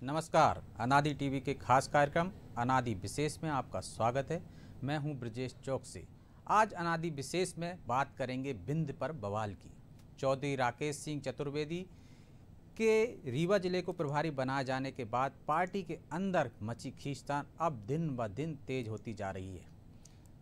नमस्कार, अनादि टीवी के खास कार्यक्रम अनादि विशेष में आपका स्वागत है। मैं हूं ब्रजेश चौकसी। आज अनादि विशेष में बात करेंगे विंध्य पर बवाल की। चौधरी राकेश सिंह चतुर्वेदी के रीवा जिले को प्रभारी बनाए जाने के बाद पार्टी के अंदर मची खींचतान अब दिन ब दिन तेज होती जा रही है।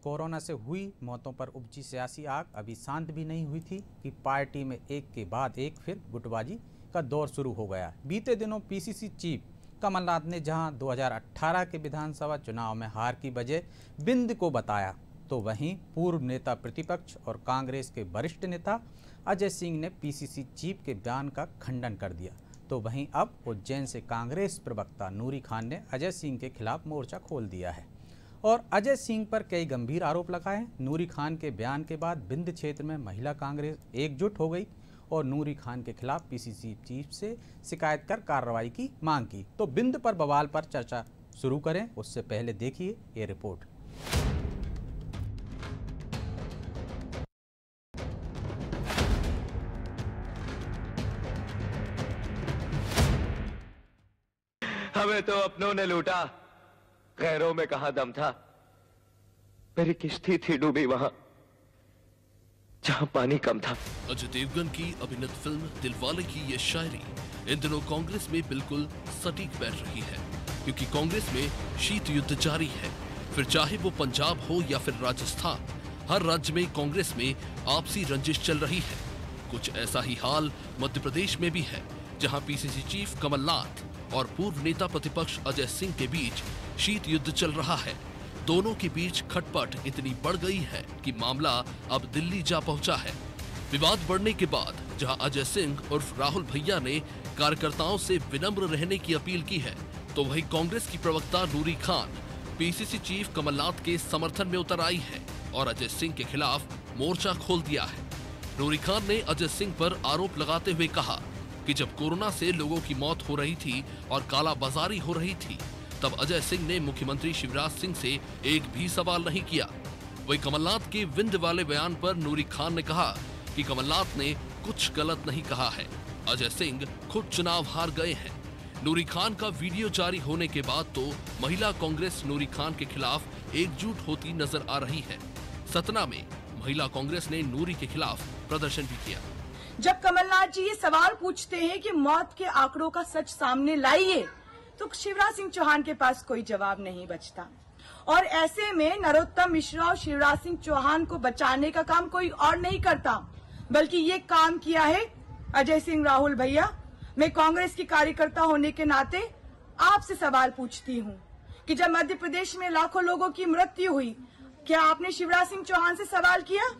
कोरोना से हुई मौतों पर उपजी सियासी आग अभी शांत भी नहीं हुई थी कि पार्टी में एक के बाद एक फिर गुटबाजी का दौर शुरू हो गया। बीते दिनों पीसीसी चीफ कमलनाथ ने जहां 2018 के विधानसभा चुनाव में हार की वजह विंध्य को बताया, तो वहीं पूर्व नेता प्रतिपक्ष और कांग्रेस के वरिष्ठ नेता अजय सिंह ने पीसीसी चीफ के बयान का खंडन कर दिया। तो वहीं अब उज्जैन से कांग्रेस प्रवक्ता नूरी खान ने अजय सिंह के खिलाफ मोर्चा खोल दिया है और अजय सिंह पर कई गंभीर आरोप लगाए। नूरी खान के बयान के बाद विंध्य क्षेत्र में महिला कांग्रेस एकजुट हो गई और नूरी खान के खिलाफ पीसीसी चीफ से शिकायत कर कार्रवाई की मांग की। तो विंध्य पर बवाल पर चर्चा शुरू करें, उससे पहले देखिए ये रिपोर्ट। हमें तो अपनों ने लूटा, गैरों में कहां दम था। मेरी किश्ती थी डूबी वहां जहां पानी कम था। अजय देवगन की अभिनीत फिल्म दिलवाले की ये शायरी इन दिनों कांग्रेस में बिल्कुल सटीक बैठ रही है, क्योंकि कांग्रेस में शीत युद्ध जारी है। फिर चाहे वो पंजाब हो या फिर राजस्थान, हर राज्य में कांग्रेस में आपसी रंजिश चल रही है। कुछ ऐसा ही हाल मध्य प्रदेश में भी है, जहां पीसीसी चीफ कमलनाथ और पूर्व नेता प्रतिपक्ष अजय सिंह के बीच शीत युद्ध चल रहा है। दोनों के बीच खटपट इतनी बढ़ गई है कि मामला अब दिल्ली जा पहुंचा है। विवाद बढ़ने के बाद जहां अजय सिंह उर्फ राहुल भैया ने कार्यकर्ताओं से विनम्र रहने की अपील की है, तो वहीं कांग्रेस की प्रवक्ता नूरी खान पीसीसी चीफ कमलनाथ के समर्थन में उतर आई है और अजय सिंह के खिलाफ मोर्चा खोल दिया है। नूरी खान ने अजय सिंह पर आरोप लगाते हुए कहा कि जब कोरोना से लोगों की मौत हो रही थी और कालाबाजारी हो रही थी, तब अजय सिंह ने मुख्यमंत्री शिवराज सिंह से एक भी सवाल नहीं किया। वहीं कमलनाथ के विंध्य वाले बयान पर नूरी खान ने कहा कि कमलनाथ ने कुछ गलत नहीं कहा है, अजय सिंह खुद चुनाव हार गए हैं। नूरी खान का वीडियो जारी होने के बाद तो महिला कांग्रेस नूरी खान के खिलाफ एकजुट होती नजर आ रही है। सतना में महिला कांग्रेस ने नूरी के खिलाफ प्रदर्शन भी किया। जब कमलनाथ जी ये सवाल पूछते हैं कि मौत के आंकड़ों का सच सामने लाइए, तो शिवराज सिंह चौहान के पास कोई जवाब नहीं बचता। और ऐसे में नरोत्तम मिश्रा और शिवराज सिंह चौहान को बचाने का काम कोई और नहीं करता, बल्कि ये काम किया है अजय सिंह। राहुल भैया, मैं कांग्रेस की कार्यकर्ता होने के नाते आपसे सवाल पूछती हूँ कि जब मध्य प्रदेश में लाखों लोगों की मृत्यु हुई, क्या आपने शिवराज सिंह चौहान से सवाल किया?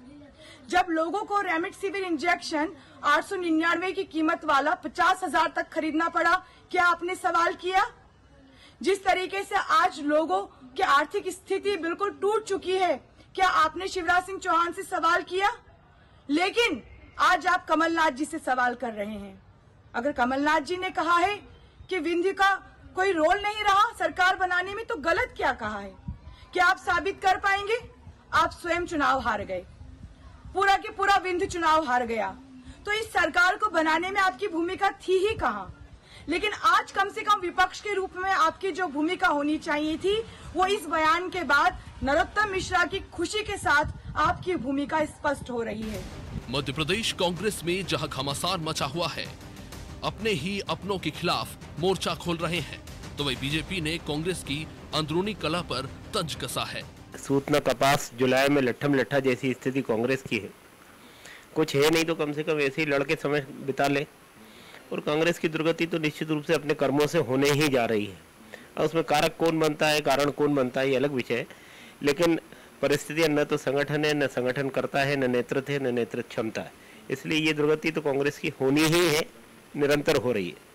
जब लोगों को रेमडेसिविर इंजेक्शन 899 की कीमत वाला 50,000 तक खरीदना पड़ा, क्या आपने सवाल किया? जिस तरीके से आज लोगों की आर्थिक स्थिति बिल्कुल टूट चुकी है, क्या आपने शिवराज सिंह चौहान से सवाल किया? लेकिन आज आप कमलनाथ जी से सवाल कर रहे हैं। अगर कमलनाथ जी ने कहा है कि विंध्य का कोई रोल नहीं रहा सरकार बनाने में, तो गलत क्या कहा है? क्या आप साबित कर पाएंगे? आप स्वयं चुनाव हार गए, पूरा के पूरा विंध्य चुनाव हार गया, तो इस सरकार को बनाने में आपकी भूमिका थी ही कहां? लेकिन आज कम से कम विपक्ष के रूप में आपकी जो भूमिका होनी चाहिए थी, वो इस बयान के बाद नरोत्तम मिश्रा की खुशी के साथ आपकी भूमिका स्पष्ट हो रही है। मध्य प्रदेश कांग्रेस में जहां घमासान मचा हुआ है, अपने ही अपनों के खिलाफ मोर्चा खोल रहे हैं, तो वही बीजेपी ने कांग्रेस की अंदरूनी कलह पर तंज कसा है। सूतना कपास जुलाई में लट्ठम लट्ठा जैसी स्थिति कांग्रेस की है। कुछ है नहीं तो कम से कम ऐसे ही लड़के समय बिता ले। और कांग्रेस की दुर्गति तो निश्चित रूप से अपने कर्मों से होने ही जा रही है। और उसमें कारक कौन बनता है, कारण कौन बनता है, ये अलग विषय है। लेकिन परिस्थितियां न तो संगठन है, न संगठन करता है, न नेतृत्व है, न नेतृत्व क्षमता है। इसलिए ये दुर्गति तो कांग्रेस की होनी ही है, निरंतर हो रही है।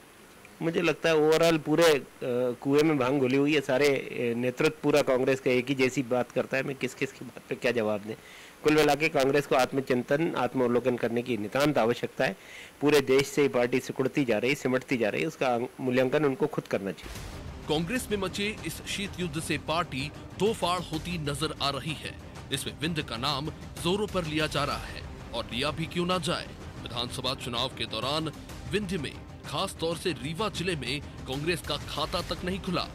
मुझे लगता है ओवरऑल पूरे कुएं में भांग घुली हुई है। सारे नेतृत्व पूरा कांग्रेस का एक ही जैसी बात करता है। मैं किस किस की बात पे क्या जवाब दें। कुल मिला के कांग्रेस को आत्मचिंतन, आत्मावलोकन करने की नितांत आवश्यकता है। पूरे देश से पार्टी सिकुड़ती जा रही, सिमटती जा रही, उसका मूल्यांकन उनको खुद करना चाहिए। कांग्रेस में मचे इस शीत युद्ध से पार्टी दो फाड़ होती नजर आ रही है। इसमें विंध्य का नाम जोरों पर लिया जा रहा है और लिया भी क्यों ना जाए। विधानसभा चुनाव के दौरान विंध्य में खास तौर से रीवा जिले में कांग्रेस का खाता तक नहीं खुला।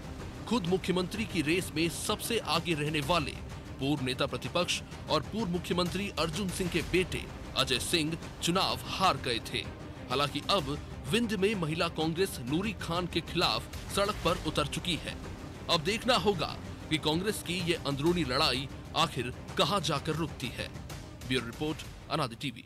खुद मुख्यमंत्री की रेस में सबसे आगे रहने वाले पूर्व नेता प्रतिपक्ष और पूर्व मुख्यमंत्री अर्जुन सिंह के बेटे अजय सिंह चुनाव हार गए थे। हालांकि अब विंध्य में महिला कांग्रेस नूरी खान के खिलाफ सड़क पर उतर चुकी है। अब देखना होगा कि कांग्रेस की ये अंदरूनी लड़ाई आखिर कहां जाकर रुकती है। ब्यूरो रिपोर्ट, अनादि टीवी।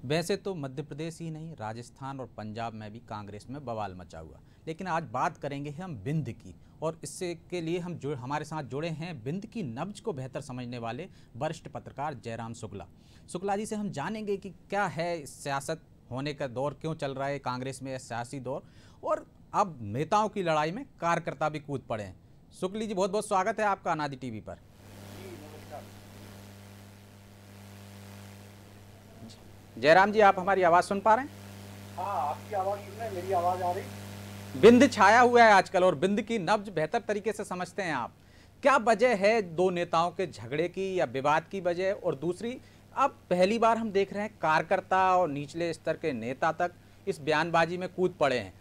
वैसे तो मध्य प्रदेश ही नहीं, राजस्थान और पंजाब में भी कांग्रेस में बवाल मचा हुआ, लेकिन आज बात करेंगे हम विंध्य की। और इससे के लिए हमारे साथ जुड़े हैं विंध्य की नब्ज को बेहतर समझने वाले वरिष्ठ पत्रकार जयराम शुक्ला जी से हम जानेंगे कि क्या है सियासत होने का दौर, क्यों चल रहा है कांग्रेस में सियासी दौर, और अब नेताओं की लड़ाई में कार्यकर्ता भी कूद पड़े हैं। शुक्ला जी, बहुत बहुत स्वागत है आपका अनादि टीवी पर। जयराम जी, आप हमारी आवाज सुन पा रहे हैं? हाँ, आपकी आवाज सुन रहे हैं, मेरी आवाज आ रही? विंध्य छाया हुआ है आजकल और विंध्य की नब्ज बेहतर तरीके से समझते हैं आप। क्या वजह है दो नेताओं के झगड़े की या विवाद की वजह? और दूसरी, अब पहली बार हम देख रहे हैं कार्यकर्ता और निचले स्तर के नेता तक इस बयानबाजी में कूद पड़े हैं।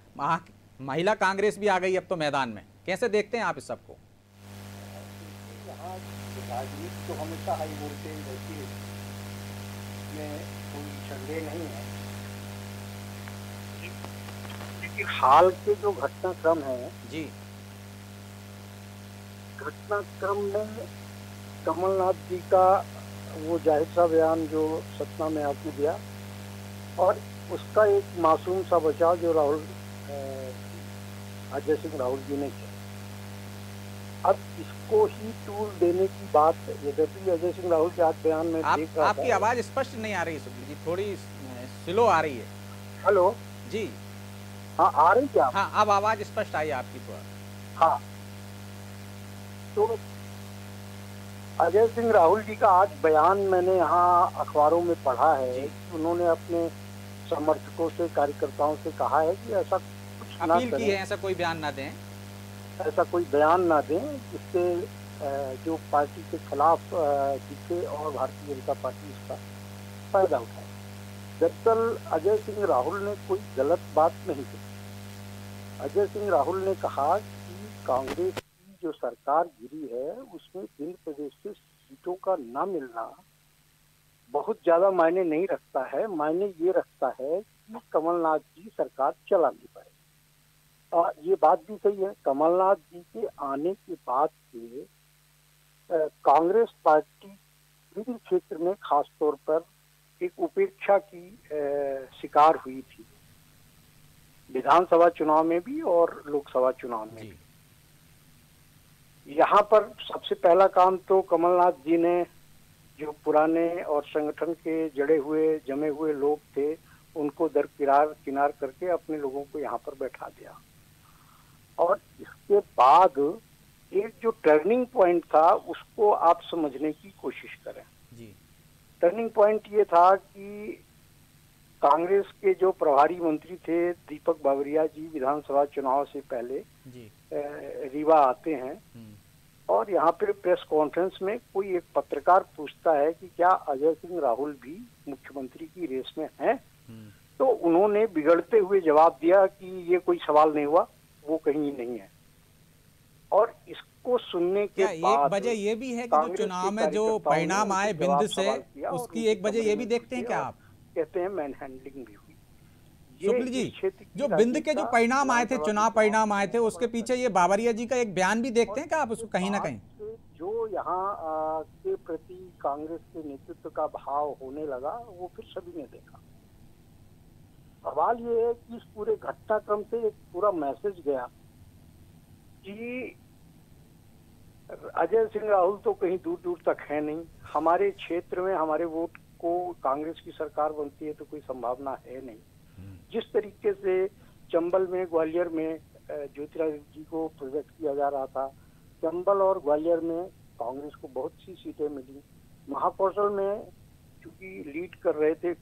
महिला कांग्रेस भी आ गई अब तो मैदान में। कैसे देखते हैं आप इस सबको? यहाँ राजनीति तो हमेशा हाई वोल्टेज रहती है, इसमें कोई संदेह नहीं है, लेकिन हाल के जो घटनाक्रम है जी, घटनाक्रम में कमलनाथ जी का वो जाहिर सा बयान जो सतना में आपने दिया, और उसका एक मासूम सा बचाव जो अजय सिंह राहुल जी ने किया। अब इसको ही टूल देने की बात है। यद्यपि अजय सिंह राहुल के आज बयान में आपकी आवाज स्पष्ट नहीं आ रही है शुक्ला जी, थोड़ी स्लो आ रही है। हेलो जी, हाँ, आ रही क्या? हाँ, अब आवाज स्पष्ट आई आपकी थोड़ा। हाँ, तो अजय सिंह राहुल जी का आज बयान मैंने यहाँ अखबारों में पढ़ा है कि उन्होंने अपने समर्थकों से, कार्यकर्ताओं से कहा है कि ऐसा कुछ ना अपील की करें, है, ऐसा कोई बयान ना दें, ऐसा कोई बयान ना दें जिससे जो पार्टी के खिलाफ दिखे और भारतीय जनता पार्टी इसका फायदा उठाए। दरअसल अजय सिंह राहुल ने कोई गलत बात नहीं की। अजय सिंह राहुल ने कहा कि कांग्रेस की जो सरकार गिरी है उसमें विंध्य प्रदेश से सीटों का ना मिलना बहुत ज्यादा मायने नहीं रखता है। मायने ये रखता है कि कमलनाथ जी सरकार चला नहीं पाए। ये बात भी सही है। कमलनाथ जी के आने के बाद से कांग्रेस पार्टी विभिन्न क्षेत्र में खास तौर पर एक उपेक्षा की शिकार हुई थी, विधानसभा चुनाव में भी और लोकसभा चुनाव में भी। यहाँ पर सबसे पहला काम तो कमलनाथ जी ने जो पुराने और संगठन के जमे हुए लोग थे उनको दरकिनार करके अपने लोगों को यहाँ पर बैठा दिया। और इसके बाद एक जो टर्निंग पॉइंट था उसको आप समझने की कोशिश करें जी। टर्निंग पॉइंट ये था कि कांग्रेस के जो प्रभारी मंत्री थे दीपक बावरिया जी विधानसभा चुनाव से पहले जी रीवा आते हैं और यहाँ पे प्रेस कॉन्फ्रेंस में कोई एक पत्रकार पूछता है कि क्या अजय सिंह राहुल भी मुख्यमंत्री की रेस में हैं? तो उन्होंने बिगड़ते हुए जवाब दिया कि ये कोई सवाल नहीं हुआ, वो कहीं नहीं है। और इसको सुनने के बाद एक वजह ये भी है कि जो चुनाव में जो परिणाम आए विंध्य से, उसकी एक वजह ये भी देखते हैं क्या आप? कहते हैं मैन हैंडलिंग भी हुई। शुक्ल जी, जो विंध्य के जो परिणाम आए थे, चुनाव परिणाम आए थे, उसके पीछे ये बावरिया जी का एक बयान भी देखते हैं क्या आप उसको कहीं ना कहीं? जो यहाँ के प्रति कांग्रेस के नेतृत्व का भाव होने लगा वो फिर सभी ने देखा। सवाल ये है कि इस पूरे घटनाक्रम से एक पूरा मैसेज गया कि अजय सिंह राहुल तो कहीं दूर दूर तक है नहीं, हमारे क्षेत्र में हमारे वोट को कांग्रेस की सरकार बनती है तो कोई संभावना है नहीं। जिस तरीके से चंबल में, ग्वालियर में ज्योतिरादित्य जी को प्रोजेक्ट किया जा रहा था, चंबल और ग्वालियर में कांग्रेस को बहुत सी सीटें मिली। महाकौशल में चूंकि लीड कर रहे थे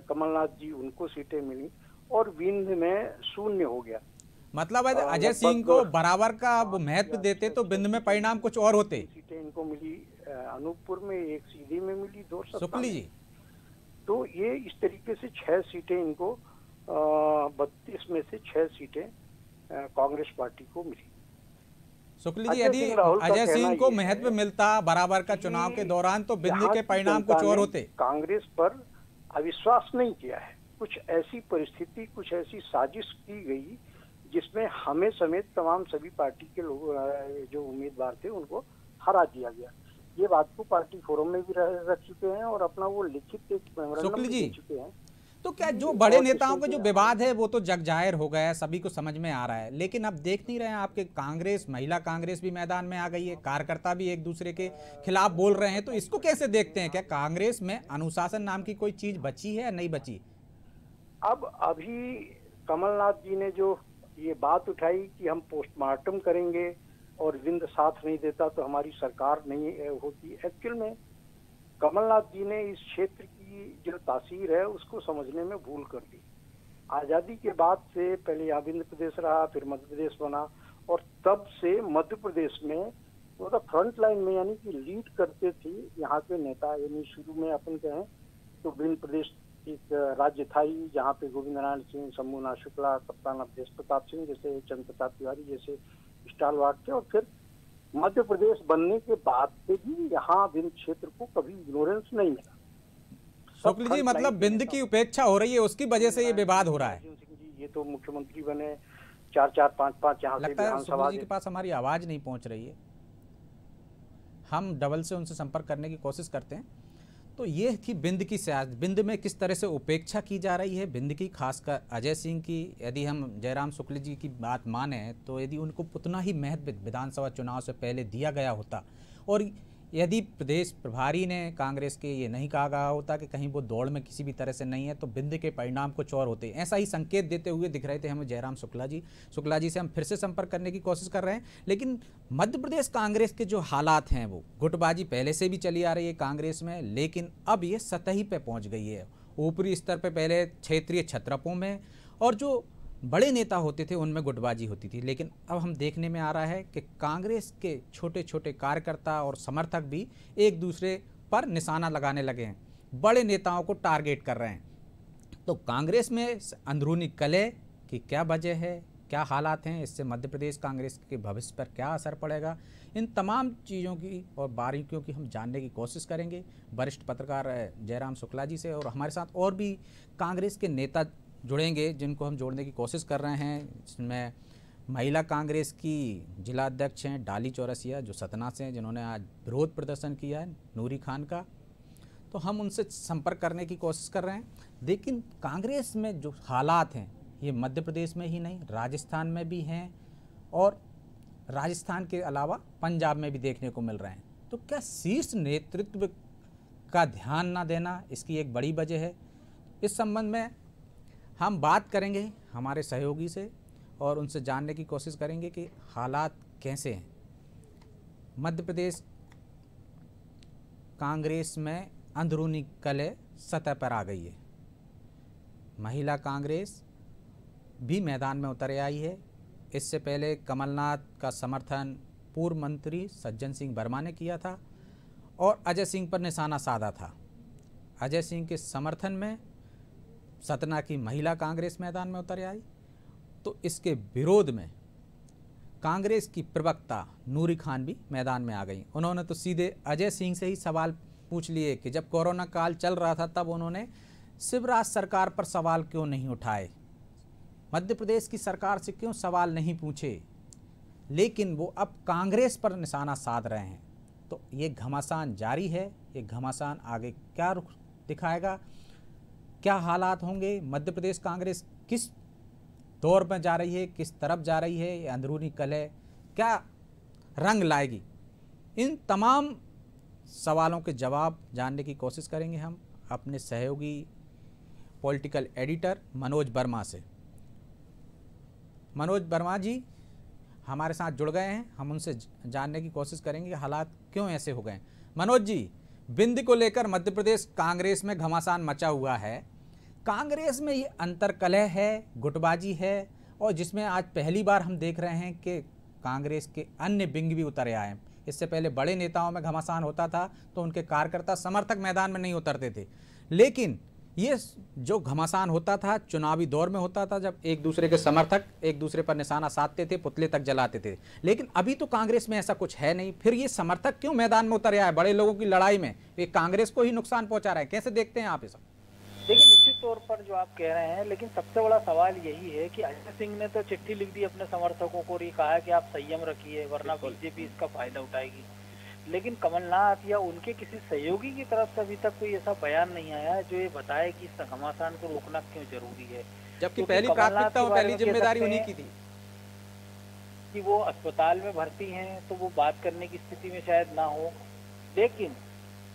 कमलनाथ जी, उनको सीटें मिली और विंध्य में शून्य हो गया। मतलब अजय सिंह को बराबर का वो महत्व देते तो बिंद में परिणाम कुछ और होते। सीटें इनको मिली अनूपपुर में, एक सीधी में मिली, 2 शुक्ल जी। तो ये इस तरीके से 6 सीटें इनको 32 में से 6 सीटें कांग्रेस पार्टी को मिली। शुक्ल जी, यदि अजय सिंह को महत्व मिलता बराबर का चुनाव के दौरान तो बिंद के परिणाम कुछ और होते। कांग्रेस पर अविश्वास नहीं किया है, कुछ ऐसी परिस्थिति, कुछ ऐसी साजिश की गई जिसमें हमें समेत तमाम सभी पार्टी के लोग जो उम्मीदवार थे उनको हरा दिया गया। ये बात को पार्टी फोरम में भी रख चुके हैं और अपना वो लिखित एक मेमोरेंडम भी दे चुके हैं। तो क्या जो बड़े नेताओं का जो विवाद है वो तो जग जाहिर हो गया है, सभी को समझ में आ रहा है, लेकिन अब देख नहीं रहे हैं आपके कांग्रेस, महिला कांग्रेस भी मैदान में आ गई है, कार्यकर्ता भी एक दूसरे के खिलाफ बोल रहे हैं, तो इसको कैसे देखते हैं? क्या कांग्रेस में अनुशासन नाम की कोई चीज बची है या नहीं बची? अब अभी कमलनाथ जी ने जो ये बात उठाई कि हम पोस्टमार्टम करेंगे और बिंद साथ नहीं देता तो हमारी सरकार नहीं होती, एक्चुअल में कमलनाथ जी ने इस क्षेत्र की जो तासीर है उसको समझने में भूल कर दी। आजादी के बाद से पहले यहाँ बिंद प्रदेश रहा, फिर मध्य प्रदेश बना और तब से मध्य प्रदेश में मतलब फ्रंट लाइन में यानी कि लीड करते थे यहाँ के नेता। यानी शुरू में अपन कहें तो बिंद प्रदेश एक राज्य था ही जहाँ पे गोविंद नारायण सिंह, शंभुनाथ शुक्ला, कप्तान अवधेश प्रताप सिंह जैसे, चंद्र प्रताप तिवारी जैसे स्टालवार्ड थे। और फिर मध्य प्रदेश बनने के बाद से भी यहाँ बिंद क्षेत्र को कभी इग्नोरेंस नहीं मिला। शुक्ल जी, मतलब बिंद की उपेक्षा हो रही है, उसकी वजह से ये विवाद हो रहा है। ये तो मुख्यमंत्री बने 4-4, 5-5 यहाँ से विधानसभा के पास हमारी आवाज नहीं पहुंच रही है, हम डबल से उनसे संपर्क करने की कोशिश करते हैं। तो ये थी बिंद की सियासत, बिंद में किस तरह से उपेक्षा की जा रही है बिंद की, खासकर अजय सिंह की। यदि हम जयराम शुक्ल जी की बात माने तो यदि उनको उतना ही महत्व विधानसभा चुनाव से पहले दिया गया होता और यदि प्रदेश प्रभारी ने कांग्रेस के ये नहीं कहा गया होता कि कहीं वो दौड़ में किसी भी तरह से नहीं है, तो बिंद के परिणाम कुछ और होते। ऐसा ही संकेत देते हुए दिख रहे थे हमें जयराम शुक्ला जी। शुक्ला जी से हम फिर से संपर्क करने की कोशिश कर रहे हैं, लेकिन मध्य प्रदेश कांग्रेस के जो हालात हैं वो गुटबाजी पहले से भी चली आ रही है कांग्रेस में, लेकिन अब ये सतही पे पहुँच गई है। ऊपरी स्तर पर पहले क्षेत्रीय छत्रपों में और जो बड़े नेता होते थे उनमें गुटबाजी होती थी, लेकिन अब हम देखने में आ रहा है कि कांग्रेस के छोटे छोटे कार्यकर्ता और समर्थक भी एक दूसरे पर निशाना लगाने लगे हैं, बड़े नेताओं को टारगेट कर रहे हैं। तो कांग्रेस में अंदरूनी कलह की क्या वजह है, क्या हालात हैं, इससे मध्य प्रदेश कांग्रेस के भविष्य पर क्या असर पड़ेगा, इन तमाम चीज़ों की और बारीकियों की हम जानने की कोशिश करेंगे वरिष्ठ पत्रकार जयराम शुक्ला जी से। और हमारे साथ और भी कांग्रेस के नेता जुड़ेंगे जिनको हम जोड़ने की कोशिश कर रहे हैं, जिसमें महिला कांग्रेस की जिला अध्यक्ष हैं डाली चौरसिया जो सतना से हैं, जिन्होंने आज विरोध प्रदर्शन किया है नूरी खान का। तो हम उनसे संपर्क करने की कोशिश कर रहे हैं। लेकिन कांग्रेस में जो हालात हैं ये मध्य प्रदेश में ही नहीं, राजस्थान में भी हैं और राजस्थान के अलावा पंजाब में भी देखने को मिल रहे हैं। तो क्या शीर्ष नेतृत्व का ध्यान ना देना इसकी एक बड़ी वजह है? इस संबंध में हम बात करेंगे हमारे सहयोगी से और उनसे जानने की कोशिश करेंगे कि हालात कैसे हैं। मध्य प्रदेश कांग्रेस में अंदरूनी कलह सतह पर आ गई है। महिला कांग्रेस भी मैदान में उतर आई है। इससे पहले कमलनाथ का समर्थन पूर्व मंत्री सज्जन सिंह वर्मा ने किया था और अजय सिंह पर निशाना साधा था। अजय सिंह के समर्थन में सतना की महिला कांग्रेस मैदान में उतर आई। तो इसके विरोध में कांग्रेस की प्रवक्ता नूरी खान भी मैदान में आ गई। उन्होंने तो सीधे अजय सिंह से ही सवाल पूछ लिए कि जब कोरोना काल चल रहा था तब उन्होंने शिवराज सरकार पर सवाल क्यों नहीं उठाए, मध्य प्रदेश की सरकार से क्यों सवाल नहीं पूछे, लेकिन वो अब कांग्रेस पर निशाना साध रहे हैं। तो ये घमासान जारी है। ये घमासान आगे क्या रुख दिखाएगा, क्या हालात होंगे, मध्य प्रदेश कांग्रेस किस दौर में जा रही है, किस तरफ जा रही है, ये अंदरूनी कलह क्या रंग लाएगी, इन तमाम सवालों के जवाब जानने की कोशिश करेंगे हम अपने सहयोगी पॉलिटिकल एडिटर मनोज वर्मा से। मनोज वर्मा जी हमारे साथ जुड़ गए हैं, हम उनसे जानने की कोशिश करेंगे कि हालात क्यों ऐसे हो गए। मनोज जी, बिंद को लेकर मध्य प्रदेश कांग्रेस में घमासान मचा हुआ है। कांग्रेस में ये अंतर्कलह है, गुटबाजी है और जिसमें आज पहली बार हम देख रहे हैं कि कांग्रेस के अन्य विंग भी उतर आए हैं। इससे पहले बड़े नेताओं में घमासान होता था तो उनके कार्यकर्ता समर्थक मैदान में नहीं उतरते थे, लेकिन ये जो घमासान होता था चुनावी दौर में होता था, जब एक दूसरे के समर्थक एक दूसरे पर निशाना साधते थे, पुतले तक जलाते थे। लेकिन अभी तो कांग्रेस में ऐसा कुछ है नहीं। फिर ये समर्थक क्यों मैदान में उतर आए बड़े लोगों की लड़ाई में? ये कांग्रेस को ही नुकसान पहुंचा रहा है। कैसे देखते हैं आप इसे? देखिए, निश्चित तौर पर जो आप कह रहे हैं, लेकिन सबसे बड़ा सवाल यही है कि अजय सिंह ने तो चिट्ठी लिख दी अपने समर्थकों को और ये कहा कि आप संयम रखिए वरना बीजेपी इसका फायदा उठाएगी। लेकिन कमलनाथ या उनके किसी सहयोगी की तरफ से अभी तक कोई ऐसा बयान नहीं आया जो ये बताए कि इस घमासान को रोकना क्यों जरूरी है। जबकि पहली प्राथमिकता और पहली जिम्मेदारी उन्हीं की थी कि वो अस्पताल में भर्ती हैं तो वो बात करने की स्थिति में शायद ना हो, लेकिन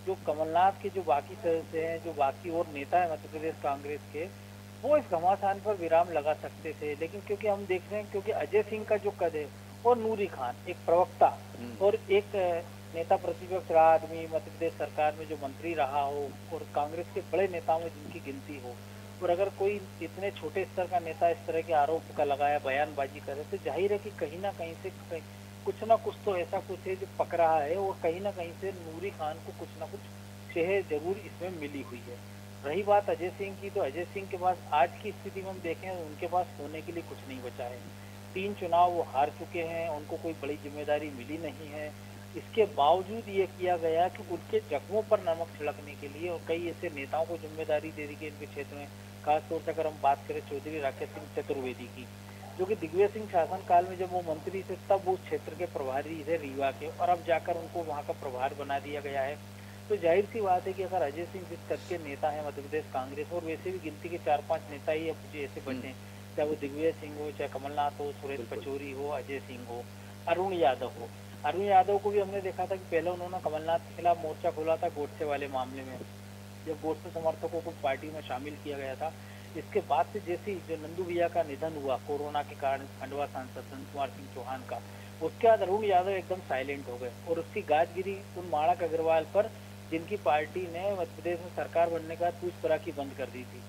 जो कमलनाथ के जो बाकी सदस्य हैं, जो बाकी और नेता है मध्य प्रदेश कांग्रेस के, वो इस घमासान पर विराम लगा सकते थे। लेकिन क्योंकि हम देख रहे हैं, क्योंकि अजय सिंह का जो कद है और नूरी खान एक प्रवक्ता और एक नेता प्रतिपक्ष रहा आदमी, मध्य प्रदेश सरकार में जो मंत्री रहा हो और कांग्रेस के बड़े नेताओं में जिनकी गिनती हो, और अगर कोई इतने छोटे स्तर का नेता इस तरह के आरोप का लगाया, बयानबाजी करे, तो जाहिर है कि कहीं ना कहीं से कुछ ना कुछ तो ऐसा कुछ है जो पक रहा है और कहीं ना कहीं से नूरी खान को कुछ ना कुछ शह जरूर इसमें मिली हुई है। रही बात अजय सिंह की, तो अजय सिंह के पास आज की स्थिति में हम देखें उनके पास होने के लिए कुछ नहीं बचा है। 3 चुनाव वो हार चुके हैं, उनको कोई बड़ी जिम्मेदारी मिली नहीं है। इसके बावजूद ये किया गया कि उनके जख्मों पर नमक छिड़कने के लिए और कई ऐसे नेताओं को जिम्मेदारी दे दी गई इनके क्षेत्र में। खासतौर से अगर हम बात करें चौधरी राकेश सिंह चतुर्वेदी की, जो कि दिग्विजय सिंह शासन काल में जब वो मंत्री थे तब उस क्षेत्र के प्रभारी थे रीवा के, और अब जाकर उनको वहाँ का प्रभार बना दिया गया है। तो जाहिर सी बात है कि अगर अजय सिंह जिस कद के नेता है मध्य प्रदेश कांग्रेस, और वैसे भी गिनती के 4-5 नेता ही अब मुझे ऐसे बने, चाहे वो दिग्विजय सिंह हो, चाहे कमलनाथ हो, सुरेश पचौरी हो, अजय सिंह हो, अरुण यादव हो। अरुण यादव को भी हमने देखा था कि पहले उन्होंने कमलनाथ के खिलाफ मोर्चा खोला था गोडसे वाले मामले में, जब गोडसे समर्थकों को पार्टी में शामिल किया गया था। इसके बाद से जैसे जो नंदू भैया का निधन हुआ कोरोना के कारण, खंडवा सांसद नंद कुमार सिंह चौहान का, उसके बाद अरुण यादव एकदम साइलेंट हो गए और उसकी गाज गिरी उन माणक अग्रवाल पर जिनकी पार्टी ने मध्य प्रदेश में सरकार बनने के बाद पूछपराखी बंद कर दी थी।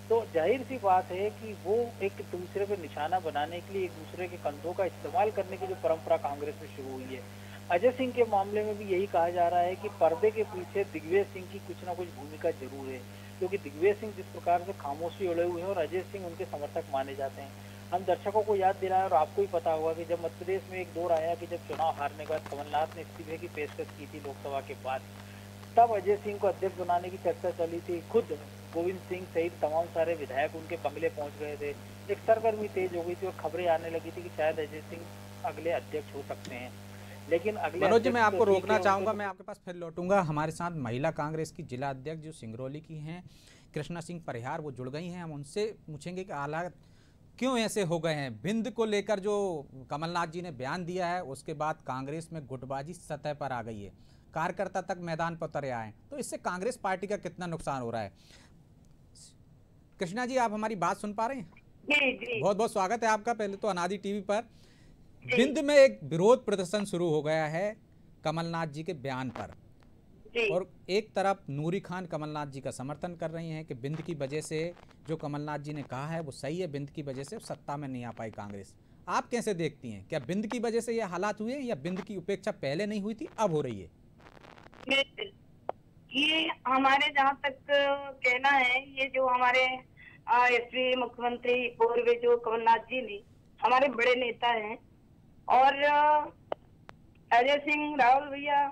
तो जाहिर सी बात है कि वो एक दूसरे पर निशाना बनाने के लिए एक दूसरे के कंधों का इस्तेमाल करने की जो परंपरा कांग्रेस में शुरू हुई है। अजय सिंह के मामले में भी यही कहा जा रहा है कि पर्दे के पीछे दिग्विजय सिंह की कुछ ना कुछ भूमिका जरूर है, क्योंकि दिग्विजय सिंह जिस प्रकार से खामोशी ओढ़े हुए हैं और अजय सिंह उनके समर्थक माने जाते हैं। हम दर्शकों को याद दिलाएं और आपको ही पता होगा कि जब मध्य प्रदेश में एक दौर आया कि जब चुनाव हारने के बाद कमलनाथ ने इस्तीफे की पेशकश की थी लोकसभा के बाद, तब अजय सिंह को अध्यक्ष बनाने की चर्चा चली थी। खुद गोविंद सिंह सहित तमाम सारे विधायक उनके बंगले पहुंच गए थे। एक सरगर्मी तेज हो गई थी और खबरें आने लगी थी कि शायद अजय सिंह अगले अध्यक्ष हो सकते हैं। लेकिन अगले मनोज जी, मैं आपको रोकना चाहूंगा, मैं आपके पास फिर लौटूंगा। हमारे साथ महिला कांग्रेस की जिला अध्यक्ष जो सिंगरौली की हैं, कृष्णा सिंह परिहार, वो जुड़ गई हैं। हम उनसे पूछेंगे कि हालात क्यों ऐसे हो गए हैं। भिंद को लेकर जो कमलनाथ जी ने बयान दिया है, उसके बाद कांग्रेस में गुटबाजी सतह पर आ गई है, कार्यकर्ता तक मैदान पर उतरे आए, तो इससे कांग्रेस पार्टी का कितना नुकसान हो रहा है? कृष्णा जी, आप हमारी बात सुन पा रहे हैं? जी। बहुत बहुत स्वागत है आपका पहले तो अनादि टीवी पर। भिंद में एक विरोध प्रदर्शन शुरू हो गया है कमलनाथ जी के बयान पर, और एक तरफ नूरी खान कमलनाथ जी का समर्थन कर रही हैं कि बिंद की वजह से जो कमलनाथ जी ने कहा है वो सही है, बिंद की वजह से सत्ता में नहीं आ पाई कांग्रेस। आप कैसे देखती हैं, क्या बिंद की वजह से ये हालात हुए या बिंद की उपेक्षा पहले नहीं हुई थी, अब हो रही है? ये हमारे जहाँ तक कहना है, ये जो हमारे एसपी मुख्यमंत्री पूर्व जो कमलनाथ जी ने, हमारे बड़े नेता हैं, और अजय सिंह राहुल भैया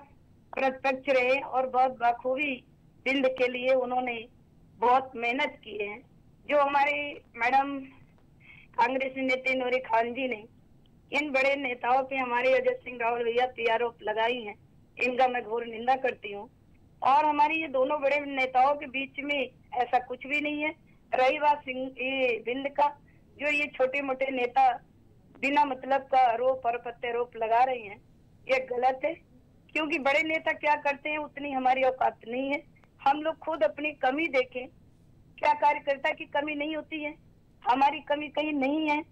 प्रतिपक्ष रहे और बहुत बखूबी बिंद के लिए उन्होंने बहुत मेहनत की है। जो हमारे मैडम कांग्रेस नेता नूरी खान जी ने इन बड़े नेताओं पे हमारे अजय सिंह राहुल भैया पे आरोप लगाई हैं, इनका मैं घोर निंदा करती हूँ। और हमारी ये दोनों बड़े नेताओं के बीच में ऐसा कुछ भी नहीं है। रही बात ये बिंद का, जो ये छोटे मोटे नेता बिना मतलब का आरोप और प्रत्यारोप लगा रहे हैं, ये गलत है। क्योंकि बड़े नेता क्या करते हैं उतनी हमारी औकात नहीं है। हम लोग खुद अपनी कमी देखें, क्या कार्यकर्ता की कमी नहीं होती है? हमारी कमी कहीं नहीं है,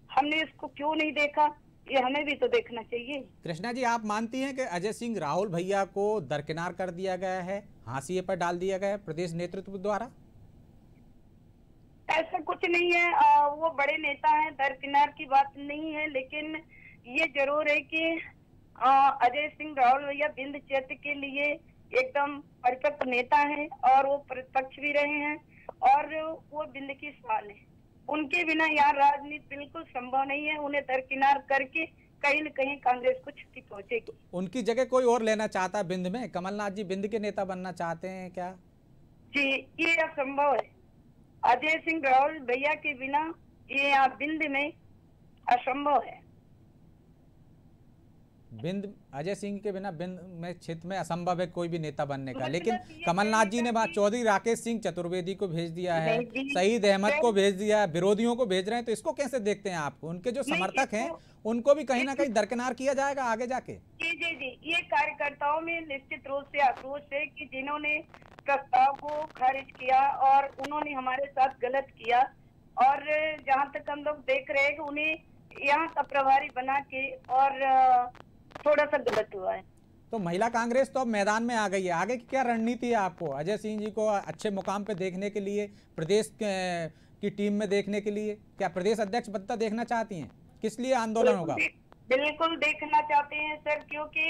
हमने इसको क्यों नहीं देखा, ये हमें भी तो देखना चाहिए। कृष्णा जी, आप मानती हैं कि अजय सिंह राहुल भैया को दरकिनार कर दिया गया है, हाशिए पर डाल दिया गया है प्रदेश नेतृत्व द्वारा? ऐसा कुछ नहीं है, वो बड़े नेता हैं, दरकिनार की बात नहीं है, लेकिन ये जरूर है कि अजय सिंह राहुल भैया बिंद क्षेत्र के लिए एकदम परिपक्व नेता हैं और वो प्रतिपक्ष भी रहे हैं और वो बिंद की शान है। उनके बिना यहाँ राजनीति बिल्कुल संभव नहीं है। उन्हें दरकिनार करके कहीं न कहीं कांग्रेस को क्षति पहुंचेगी। उनकी जगह कोई और लेना चाहता है बिंद में? कमलनाथ जी बिंद के नेता बनना चाहते हैं क्या? जी, ये असंभव है। अजय सिंह राहुल भैया के बिना ये यहाँ बिंद में असंभव है। बिंद अजय सिंह के बिना बिंद में क्षेत्र में असंभव है कोई भी नेता बनने का। लेकिन कमलनाथ जी ने चौधरी राकेश सिंह चतुर्वेदी को भेज दिया है, सईद अहमद को भेज दिया है, विरोधियों को भेज रहे हैं, तो इसको कैसे देखते हैं आप? उनके जो समर्थक हैं उनको भी कहीं ना कहीं दरकिनार किया जाएगा आगे जाके। जी जी जी, ये कार्यकर्ताओं में निश्चित रूप से आक्रोश है कि जिन्होंने प्रस्ताव को खारिज किया और उन्होंने हमारे साथ गलत किया, और जहाँ तक हम लोग देख रहे हैं कि उन्हें यहाँ का प्रभारी बना के और थोड़ा सा गलत हुआ है। तो महिला कांग्रेस तो अब मैदान में आ गई है, आगे की क्या रणनीति है आपको? अजय सिंह जी को अच्छे मुकाम पे देखने के लिए, प्रदेश की टीम में देखने के लिए, क्या प्रदेश अध्यक्ष बनता देखना चाहती हैं? किस लिए आंदोलन होगा? बिल्कुल देखना चाहते हैं सर, क्योंकि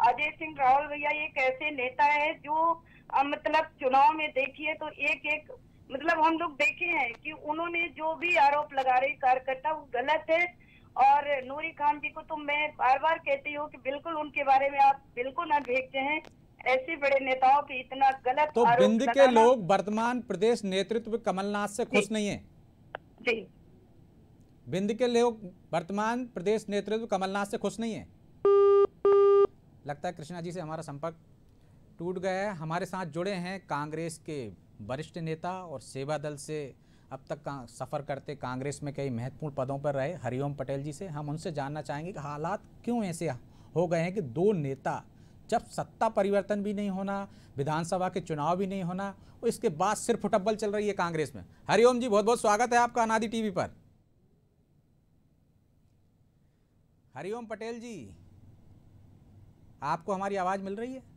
अजय सिंह राहुल भैया एक ऐसे नेता है जो मतलब चुनाव में देखिए तो एक मतलब हम लोग देखे हैं कि उन्होंने जो भी आरोप लगा रहे कार्यकर्ता वो गलत है। और नूरी खान जी को तो मैं बार बार कहती हूँ कि बिल्कुल उनके बारे में आप बिल्कुल न भेजते हैं। ऐसे बड़े नेताओं पे इतना गलत तो बिंद के लोग वर्तमान प्रदेश नेतृत्व कमलनाथ से खुश नहीं है? जी, बिंद के लोग वर्तमान प्रदेश नेतृत्व कमलनाथ से खुश नहीं है। लगता है कृष्णा जी से हमारा संपर्क टूट गया है। हमारे साथ जुड़े हैं कांग्रेस के वरिष्ठ नेता और सेवा दल से अब तक सफ़र करते कांग्रेस में कई महत्वपूर्ण पदों पर रहे हरिओम पटेल जी से हम उनसे जानना चाहेंगे कि हालात क्यों ऐसे हो गए हैं कि दो नेता, जब सत्ता परिवर्तन भी नहीं होना, विधानसभा के चुनाव भी नहीं होना, और इसके बाद सिर्फ फुटबॉल चल रही है कांग्रेस में। हरिओम जी, बहुत बहुत स्वागत है आपका अनादि टीवी पर। हरिओम पटेल जी, आपको हमारी आवाज़ मिल रही है?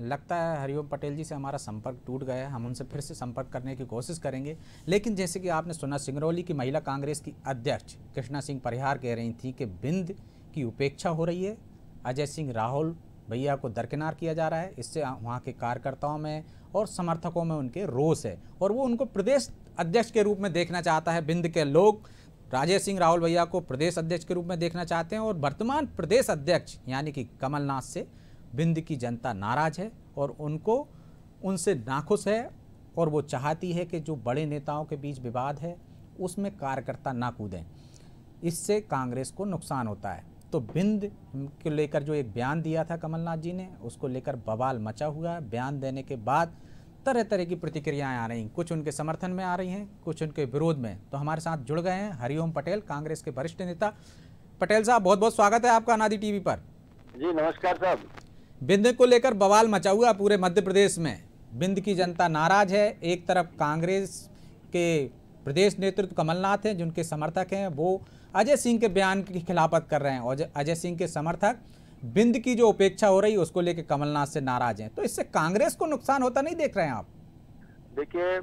लगता है हरिओम पटेल जी से हमारा संपर्क टूट गया है। हम उनसे फिर से संपर्क करने की कोशिश करेंगे। लेकिन जैसे कि आपने सुना, सिंगरौली की महिला कांग्रेस की अध्यक्ष कृष्णा सिंह परिहार कह रही थी कि बिंद की उपेक्षा हो रही है, अजय सिंह राहुल भैया को दरकिनार किया जा रहा है। इससे वहाँ के कार्यकर्ताओं में और समर्थकों में उनके रोष है और वो उनको प्रदेश अध्यक्ष के रूप में देखना चाहता है। बिंद के लोग अजय सिंह राहुल भैया को प्रदेश अध्यक्ष के रूप में देखना चाहते हैं और वर्तमान प्रदेश अध्यक्ष यानी कि कमलनाथ से बिंद की जनता नाराज है और उनसे नाखुश है और वो चाहती है कि जो बड़े नेताओं के बीच विवाद है उसमें कार्यकर्ता ना कूदें। इससे कांग्रेस को नुकसान होता है। तो बिंद को लेकर जो एक बयान दिया था कमलनाथ जी ने, उसको लेकर बवाल मचा हुआ है। बयान देने के बाद तरह तरह की प्रतिक्रियाएं आ रही, कुछ उनके समर्थन में आ रही हैं, कुछ उनके विरोध में। तो हमारे साथ जुड़ गए हैं हरिओम पटेल, कांग्रेस के वरिष्ठ नेता। पटेल साहब, बहुत बहुत स्वागत है आपका अनादि टीवी पर। जी नमस्कार साहब। बिंद को लेकर बवाल मचा हुआ पूरे मध्य प्रदेश में। बिंद की जनता नाराज है। एक तरफ कांग्रेस के प्रदेश नेतृत्व कमलनाथ हैं, जिनके समर्थक हैं वो अजय सिंह के बयान की खिलाफत कर रहे हैं और अजय सिंह के समर्थक बिंद की जो उपेक्षा हो रही है उसको लेकर कमलनाथ से नाराज हैं। तो इससे कांग्रेस को नुकसान होता नहीं देख रहे हैं आप? देखिए,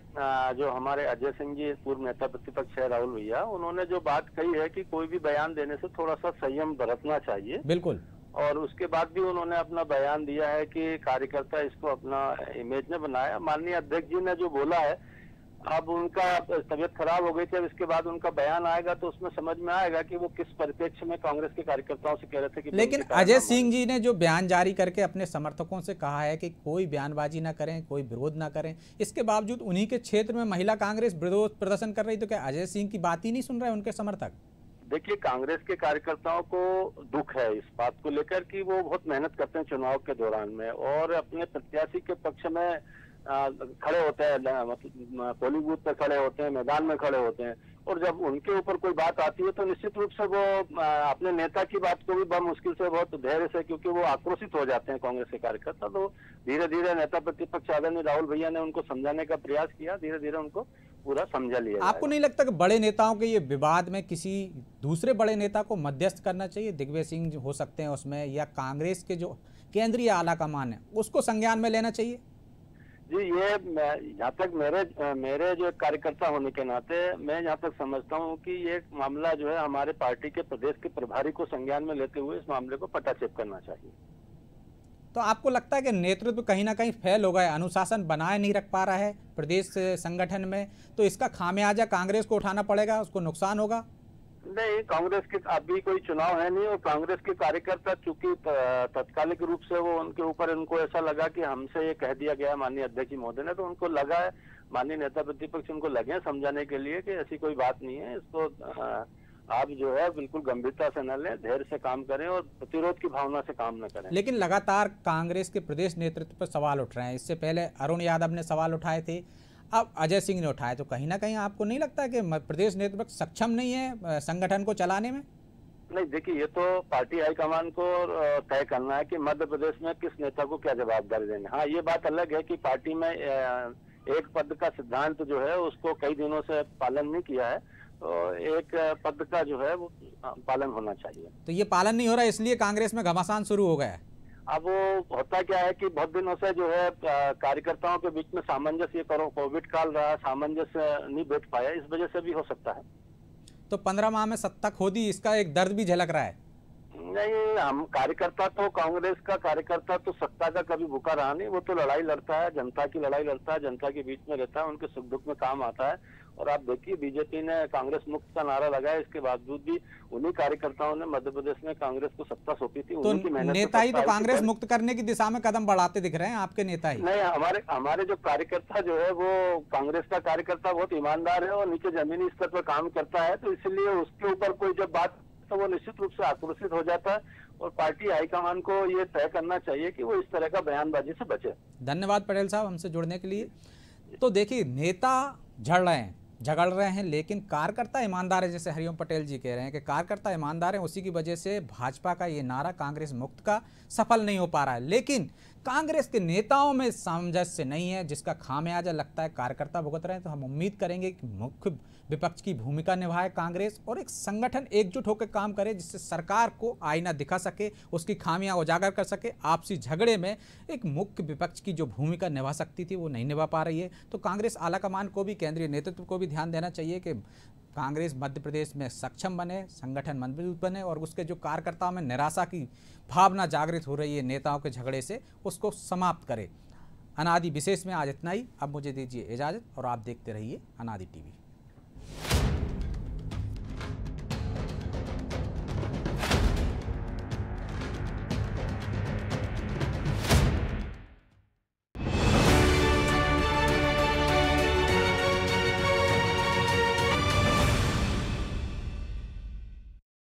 जो हमारे अजय सिंह जी पूर्व नेता प्रतिपक्ष है राहुल भैया, उन्होंने जो बात कही है कि कोई भी बयान देने से थोड़ा सा संयम बरतना चाहिए। बिल्कुल। और उसके बाद भी उन्होंने अपना बयान दिया है कि कार्यकर्ता इसको अपना इमेज ने बनाया। माननीय अध्यक्ष जी ने जो बोला है, अब उनका तबीयत खराब हो गई थी, अब इसके बाद उनका बयान आएगा तो उसमें समझ में आएगा कि वो किस परिप्रेक्ष्य में कांग्रेस के कार्यकर्ताओं से कह रहे थे कि। लेकिन अजय सिंह जी ने जो बयान जारी करके अपने समर्थकों से कहा है कि कोई बयानबाजी ना करें, कोई विरोध ना करें, इसके बावजूद उन्हीं के क्षेत्र में महिला कांग्रेस विरोध प्रदर्शन कर रही, तो क्या अजय सिंह की बात ही नहीं सुन रहे उनके समर्थक? देखिए, कांग्रेस के कार्यकर्ताओं को दुख है इस बात को लेकर कि वो बहुत मेहनत करते हैं चुनाव के दौरान में और अपने प्रत्याशी के पक्ष में खड़े होते हैं, मतलब पोलिंग बूथ पर खड़े होते हैं, मैदान में खड़े होते हैं, और जब उनके ऊपर कोई बात आती है तो निश्चित रूप से वो अपने नेता की बात को भी बहुत मुश्किल से, बहुत धैर्य से, क्योंकि वो आक्रोशित हो जाते हैं कांग्रेस के कार्यकर्ता। तो धीरे धीरे नेता प्रतिपक्ष आदरणीय राहुल भैया ने उनको समझाने का प्रयास किया, धीरे धीरे उनको पूरा समझा लिया। आपको नहीं लगता कि बड़े नेताओं के ये विवाद में किसी दूसरे बड़े नेता को मध्यस्थ करना चाहिए? दिग्विजय सिंह हो सकते हैं उसमें, या कांग्रेस के जो केंद्रीय आला कमान है उसको संज्ञान में लेना चाहिए? जी, ये जहाँ तक मेरे जो कार्यकर्ता होने के नाते मैं जहाँ तक समझता हूँ कि ये मामला जो है हमारे पार्टी के प्रदेश के प्रभारी को संज्ञान में लेते हुए इस मामले को पटाक्षेप करना चाहिए। तो आपको लगता है कि नेतृत्व कहीं ना कहीं फेल हो गया, अनुशासन बनाए नहीं रख पा रहा है प्रदेश संगठन में, तो इसका खामियाजा कांग्रेस को उठाना पड़ेगा, उसको नुकसान होगा? नहीं, कांग्रेस के अभी कोई चुनाव है नहीं और कांग्रेस के कार्यकर्ता चूंकि तत्कालिक रूप से वो उनके ऊपर उनको ऐसा लगा कि हमसे ये कह दिया गया माननीय अध्यक्ष महोदय ने, तो उनको लगा है, माननीय नेता प्रतिपक्ष उनको लगे समझाने के लिए कि ऐसी कोई बात नहीं है, इसको आप जो है बिल्कुल गंभीरता से न लें, धैर्य से काम करें और प्रतिरोध की भावना से काम न करें। लेकिन लगातार कांग्रेस के प्रदेश नेतृत्व पर सवाल उठ रहे हैं। इससे पहले अरुण यादव ने सवाल उठाए थे, अब अजय सिंह ने उठाए, तो कहीं ना कहीं आपको नहीं लगता कि प्रदेश नेतृत्व सक्षम नहीं है संगठन को चलाने में? नहीं, देखिए, ये तो पार्टी हाईकमान को तय करना है कि मध्य प्रदेश में किस नेता को क्या जवाबदारी देंगे। हाँ, ये बात अलग है कि पार्टी में एक पद का सिद्धांत जो है उसको कई दिनों से पालन नहीं किया है, तो एक पद का जो है वो पालन होना चाहिए। तो ये पालन नहीं हो रहा, इसलिए कांग्रेस में घमासान शुरू हो गया है। अब वो होता क्या है कि बहुत दिनों से जो है कार्यकर्ताओं के बीच में सामंजस्य, कोविड काल रहा, सामंजस्य नहीं बैठ पाया, इस वजह से भी हो सकता है। तो 15 माह में सत्ता खो दी, इसका एक दर्द भी झलक रहा है। नहीं, हम कार्यकर्ता तो कांग्रेस का कार्यकर्ता तो सत्ता का कभी भूखा रहा नहीं, वो तो लड़ाई लड़ता है, जनता की लड़ाई लड़ता है, जनता के बीच में रहता है, उनके सुख दुख में काम आता है। और आप देखिए, बीजेपी ने कांग्रेस मुक्त का नारा लगाया, इसके बावजूद भी उन्हीं कार्यकर्ताओं ने मध्य प्रदेश में कांग्रेस को सत्ता सौंपी थी। तो नेता ही तो कांग्रेस मुक्त करने की दिशा में कदम बढ़ाते दिख रहे हैं, आपके नेता ही नहीं। हमारे जो कार्यकर्ता जो है वो कांग्रेस का कार्यकर्ता बहुत ईमानदार है और नीचे जमीनी स्तर पर काम करता है, तो इसलिए उसके ऊपर कोई जब बात तो वो निश्चित रूप से आक्रोशित हो जाता है और पार्टी हाईकमान को ये तय करना चाहिए कि वो इस तरह का बयानबाजी से बचे। धन्यवाद पटेल साहब हमसे जुड़ने के लिए। तो देखिए, नेता झगड़ रहे हैं, लेकिन कार्यकर्ता ईमानदार है, जैसे हरिओम पटेल जी कह रहे हैं कि कार्यकर्ता ईमानदार है, उसी की वजह से भाजपा का ये नारा कांग्रेस मुक्त का सफल नहीं हो पा रहा है। लेकिन कांग्रेस के नेताओं में सामंजस्य नहीं है, जिसका खामियाजा लगता है कार्यकर्ता भुगत रहे हैं। तो हम उम्मीद करेंगे कि मुख्य विपक्ष की भूमिका निभाए कांग्रेस और एक संगठन एकजुट होकर काम करे, जिससे सरकार को आईना दिखा सके, उसकी खामियां उजागर कर सके। आपसी झगड़े में एक मुख्य विपक्ष की जो भूमिका निभा सकती थी वो नहीं निभा पा रही है। तो कांग्रेस आलाकमान को भी, केंद्रीय नेतृत्व को भी ध्यान देना चाहिए कि कांग्रेस मध्य प्रदेश में सक्षम बने, संगठन मजबूत बने और उसके जो कार्यकर्ताओं में निराशा की भावना जागृत हो रही है नेताओं के झगड़े से, उसको समाप्त करे। अनादि विशेष में आज इतना ही। अब मुझे दीजिए इजाज़त और आप देखते रहिए अनादि टीवी।